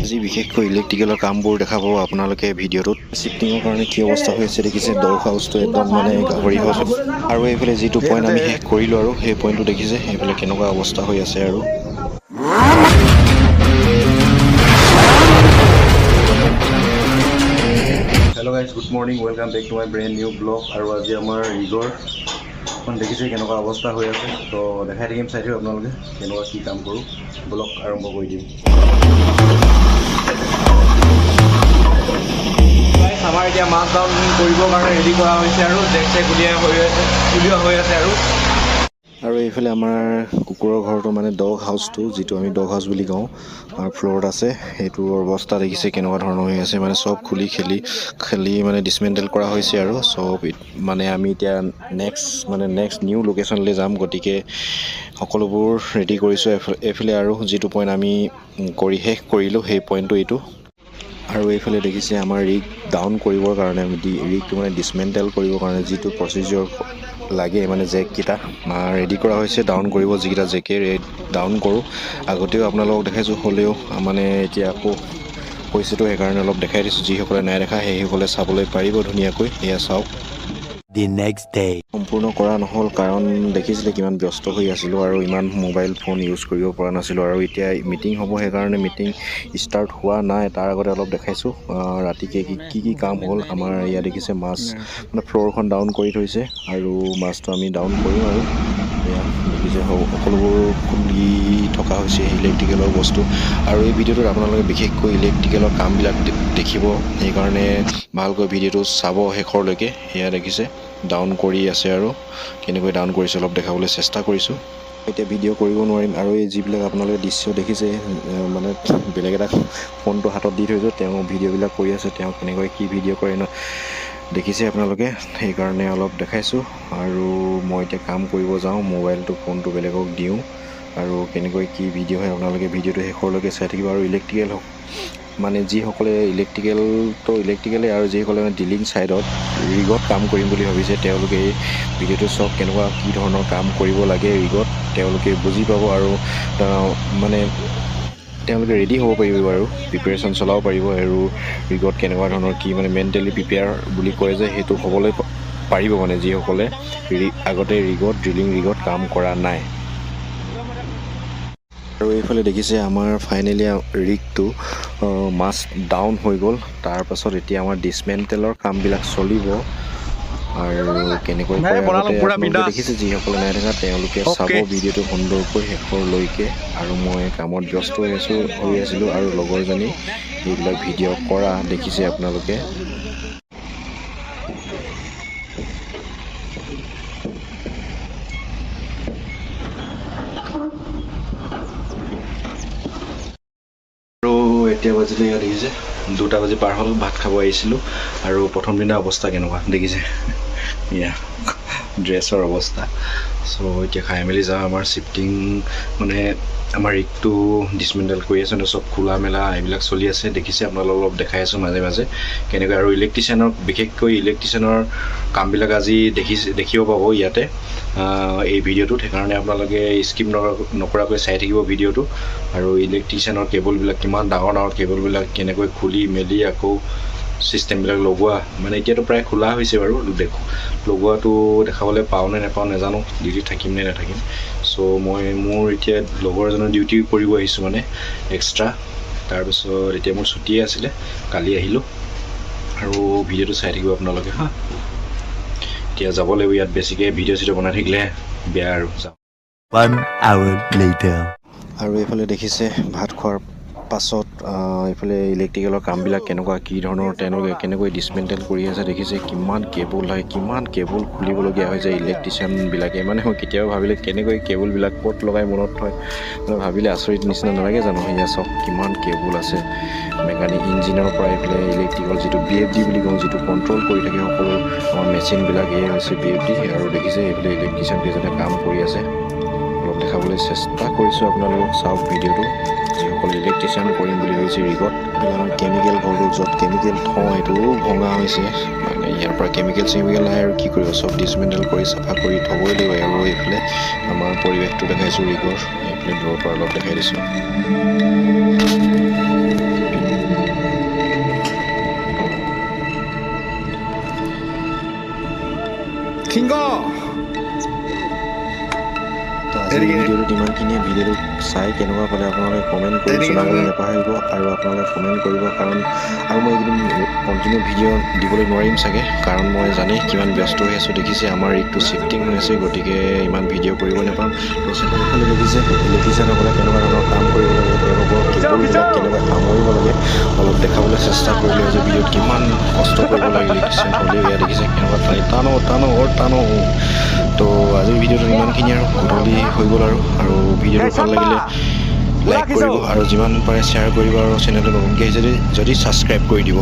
আজি বিশেষকৈ ইলেক্ট্ৰিকেলৰ কামবোৰ দেখা পাব আপোনালোকে ভিডিঅ'টোত। শিফটিঙৰ কাৰণে কি অৱস্থা হৈ আছে দেখিছে, ডগ হাউচটো একদম মানে গাহৰি হাউচ। আৰু এইফালে যিটো পইণ্ট আমি শেষ কৰিলোঁ আৰু সেই পইণ্টটো দেখিছে, সেইফালে কেনেকুৱা অৱস্থা হৈ আছে আৰু। Hello' guys, good morning, welcome back to my brand new blog. আৰু আজি আমাৰ ৰিগৰ দেখিছে কেনেকুৱা অৱস্থা হৈ আছে, তো দেখাই থাকিম, চাই থাকিব আপোনালোকে কেনেকুৱা কি কাম কৰোঁ। ব্লগ আৰম্ভ কৰি দিম। আমাৰ এতিয়া মাছ ডাউন কৰিবৰ কাৰণে ৰেডি কৰা হৈছে আৰু জেক চেক উলিওৱা হৈ আছে আৰু এইফালে আমাৰ কুকুৰৰ ঘৰটো মানে ডগ হাউচটো, যিটো আমি ডগ হাউচ বুলি কওঁ, আমাৰ ফ্ল'ৰত আছে। সেইটোৰ অৱস্থা দেখিছে কেনেকুৱা ধৰণৰ হৈ আছে, মানে চব খুলি খেলি মানে ডিছমেণ্টেল কৰা হৈছে আৰু চব। মানে আমি এতিয়া নেক্সট নিউ লোকেশ্যনলৈ যাম, গতিকে সকলোবোৰ ৰেডি কৰিছোঁ। এইফালে আৰু যিটো পইণ্ট আমি কৰি শেষ কৰিলোঁ সেই পইণ্টটো এইটো। আৰু এইফালে দেখিছে আমাৰ ৰিগ ডাউন কৰিবৰ কাৰণে, ৰিগটো মানে ডিছমেণ্টেল কৰিবৰ কাৰণে যিটো প্ৰচিডিঅ'ৰ লাগে, মানে জেককেইটা ৰেডি কৰা হৈছে ডাউন কৰিব। যিকেইটা জেকে ডাউন কৰোঁ, আগতেও আপোনালোকক দেখাইছোঁ, হ'লেও মানে এতিয়া আকৌ হৈছেতো, সেইকাৰণে অলপ দেখাই দিছোঁ। যিসকলে নাই দেখা সেইসকলে চাবলৈ পাৰিব ধুনীয়াকৈ। এয়া চাওক। The next day. সম্পূৰ্ণ কৰা নহ'ল, কাৰণ দেখিছিলে কিমান ব্যস্ত হৈ আছিলোঁ আৰু ইমান মোবাইল ফোন ইউজ কৰিব পৰা নাছিলোঁ। আৰু এতিয়া মিটিং হ'ব, সেইকাৰণে মিটিং ষ্টাৰ্ট হোৱা নাই। তাৰ আগতে অলপ দেখাইছোঁ ৰাতিকে কি কাম হ'ল। আমাৰ ইয়াত দেখিছে মাছ মানে ফ্ল'ৰখন ডাউন কৰি থৈছে, আৰু মাছটো আমি ডাউন কৰিম। আৰু এয়া দেখিছে সকলোবোৰ খুলি থকা হৈছে ইলেক্ট্ৰিকেলৰ বস্তু। আৰু এই ভিডিঅ'টোত আপোনালোকে বিশেষকৈ ইলেক্ট্ৰিকেলৰ কামবিলাক দেখিব, সেইকাৰণে ভালকৈ ভিডিঅ'টো চাব শেষৰলৈকে। সেয়া দেখিছে ডাউন কৰি আছে, আৰু কেনেকৈ ডাউন কৰিছে অলপ দেখাবলৈ চেষ্টা কৰিছোঁ। এতিয়া ভিডিঅ' কৰিব নোৱাৰিম। আৰু এই যিবিলাক আপোনালোকে দৃশ্য দেখিছে, মানে বেলেগ এটা ফোনটো হাতত দি থৈছোঁ, তেওঁ ভিডিঅ'বিলাক কৰি আছে। তেওঁ কেনেকৈ কি ভিডিঅ' কৰে দেখিছে আপোনালোকে, সেইকাৰণে অলপ দেখাইছোঁ। আৰু মই এতিয়া কাম কৰিব যাওঁ, ফোনটো বেলেগক দিওঁ। আৰু কেনেকৈ কি ভিডিঅ' হয় আপোনালোকে ভিডিঅ'টো শেষৰলৈকে চাই থাকিব। আৰু ইলেক্ট্ৰিকেল মানে যিসকলে ইলেক্ট্ৰিকেলে আৰু যিসকলে মানে ডিলিং ছাইডত ৰিগত কাম কৰিম বুলি ভাবিছে, তেওঁলোকে এই ভিডিঅ'টো চাওক, কেনেকুৱা কি ধৰণৰ কাম কৰিব লাগে ৰিগত। তেওঁলোকে বুজি পাব, আৰু মানে তেওঁলোকে ৰেডি হ'ব পাৰিব আৰু প্ৰিপেৰেশ্যন চলাব পাৰিব। আৰু ৰিগত কেনেকুৱা ধৰণৰ কি মানে মেণ্টেলি প্ৰিপেয়াৰ বুলি কয় যে, সেইটো হ'বলৈ পাৰিব, মানে যিসকলে আগতে ড্ৰিলিং ৰিগত কাম কৰা নাই। আৰু এইফালে দেখিছে আমাৰ ফাইনেলি ৰিগটো মাছ ডাউন হৈ গ'ল। তাৰপাছত এতিয়া আমাৰ ডিছমেণ্টেলৰ কামবিলাক চলিব। আৰু কেনেকৈ কৰে আগতে আপোনালোকে দেখিছে, যিসকলে নাই দেখা তেওঁলোকে চাব ভিডিঅ'টো সুন্দৰকৈ শেষৰলৈকে। আৰু মই কামত ব্যস্ত হৈ আছিলোঁ, আৰু লগৰজনী এইবিলাক ভিডিঅ' কৰা দেখিছে আপোনালোকে। আৰু এতিয়া বাজিলে ইয়াত দেখিছে 2টা বাজি পাৰ হ'ল, ভাত খাব আহিছিলোঁ। আৰু প্ৰথম দিনা অৱস্থা কেনেকুৱা দেখিছে, এয়া ড্ৰেছৰ অৱস্থা। চ' এতিয়া খাই মেলি যাওঁ। আমাৰ শ্বিফটিং মানে আমাৰ ৰিগটো ডিছমেণ্টেল কৰি আছে, চব খোলা মেলা এইবিলাক চলি আছে। দেখিছে আপোনালোকক অলপ দেখাই আছোঁ মাজে মাজে কেনেকৈ। আৰু বিশেষকৈ ইলেক্ট্ৰিচিয়ানৰ কামবিলাক আজি দেখিব পাব ইয়াতে এই ভিডিঅ'টোত। সেইকাৰণে আপোনালোকে স্কিপ নকৰাকৈ চাই থাকিব ভিডিঅ'টো। আৰু ইলেক্ট্ৰিচিয়ানৰ কেবলবিলাক, কিমান ডাঙৰ কেবলবিলাক কেনেকৈ খুলি মেলি আকৌ চিষ্টেমবিলাক লগোৱা, মানে এতিয়াতো প্ৰায় খোলা হৈছে বাৰু, লগোৱাটো দেখাবলৈ পাওঁ নে নাপাওঁ নাজানো, ডিউটিত থাকিম নে নাথাকিম। চ' মই মোৰ এতিয়া লগৰ এজনৰ ডিউটি কৰিব আহিছোঁ, মানে এক্সট্ৰা। তাৰপিছত এতিয়া মোৰ ছুটিয়ে আছিলে, কালি আহিলোঁ। আৰু ভিডিঅ'টো চাই থাকিব আপোনালোকে হা। এতিয়া যাব লাগিব, ইয়াত বেছিকৈ ভিডিঅ' বনাই থাকিলে বেয়া আৰু যাওঁ। 1 hour later. আৰু এইফালে দেখিছে ভাত খোৱাৰ পাছত এইফালে ইলেক্ট্ৰিকেলৰ কামবিলাক কেনেকুৱা কি ধৰণৰ তেওঁলোকে কেনেকৈ ডিছমেণ্টেল কৰি আছে দেখিছে। কিমান কেবল খুলিবলগীয়া হৈছে ইলেক্ট্ৰিচিয়ানবিলাকে। মানে মই কেতিয়াবা ভাবিলে কেনেকৈ কেবলবিলাক ক'ত লগাই মনত থয়, মানে ভাবিলে আচৰিত নিচিনা নালাগে জানো। সেয়া চব কিমান কেবল আছে, মেকানিক ইঞ্জিনৰ পৰা এইফালে ইলেক্ট্ৰিকেল যিটো BFD বুলি কওঁ, যিটো কণ্ট্ৰল কৰি থাকে সকলো আমাৰ মেচিনবিলাক, এয়ে হৈছে BFD। আৰু দেখিছে এইফালে ইলেক্ট্ৰিচিয়ান কেইজনে কাম কৰি আছে। অলপ দেখাবলৈ চেষ্টা কৰিছোঁ, আপোনালোকক চাওক ভিডিঅ'টো। যিসকলে ইলেক্ট্ৰিচিয়ান কৰিম বুলি ভাবিছে ৰিগত, কেমিকেল ঘৰটো য'ত কেমিকেল থওঁ এইটো ভঙা হৈছে মানে ইয়াৰ পৰা কেমিকেল নাই আৰু কি কৰিব চব ডিছমেণ্টেল কৰি চাফা কৰি থ'বই লাগিব আৰু এইফালে আমাৰ পৰিৱেশটো দেখাইছোঁ ৰিগৰ এইফালে দূৰৰ পৰা অলপ দেখাই দিছোঁ আজিৰ ভিডিঅ'টোত ইমানখিনিয়ে ভিডিঅ'টো চাই কেনেকুৱা পালে আপোনালোকে কমেণ্ট কৰি জনাবলৈ নাপাহৰিব আৰু আপোনালোকে কমেণ্ট কৰিব কাৰণ আৰু মই এইকেইদিন কণ্টিনিউ ভিডিঅ' দিবলৈ নোৱাৰিম চাগে কাৰণ মই জানেই কিমান ব্যস্ত হৈ আছোঁ দেখিছে আমাৰ ৰিগটো শ্বিফটিং হৈ আছে গতিকে ইমান ভিডিঅ' কৰিব নাপাম তো চেনেলখনে ইলেক্ট্ৰিচিয়ানসকলে কেনেকুৱা ধৰণৰ কাম কৰিব লাগে তেওঁলোকৰ কেবলবিলাক কেনেকুৱা সামৰিব লাগে অলপ দেখাবলৈ চেষ্টা কৰিলে যে ভিডিঅ'ত কিমান কষ্ট কৰিব লাগে ইলেক্ট্ৰিচিয়ান হ'লেও এয়া দেখিছে কেনেকুৱা টানো তো আজিৰ ভিডিঅ'টো ইমানখিনি আৰু গধূলি হৈ গ'ল আৰু ভিডিঅ'টো ভাল লাগিলে লাইক কৰিব আৰু যিমান পাৰে শ্বেয়াৰ কৰিব আৰু চেনেলটো নতুনকৈ আহিছে যদি ছাবস্ক্ৰাইব কৰি দিব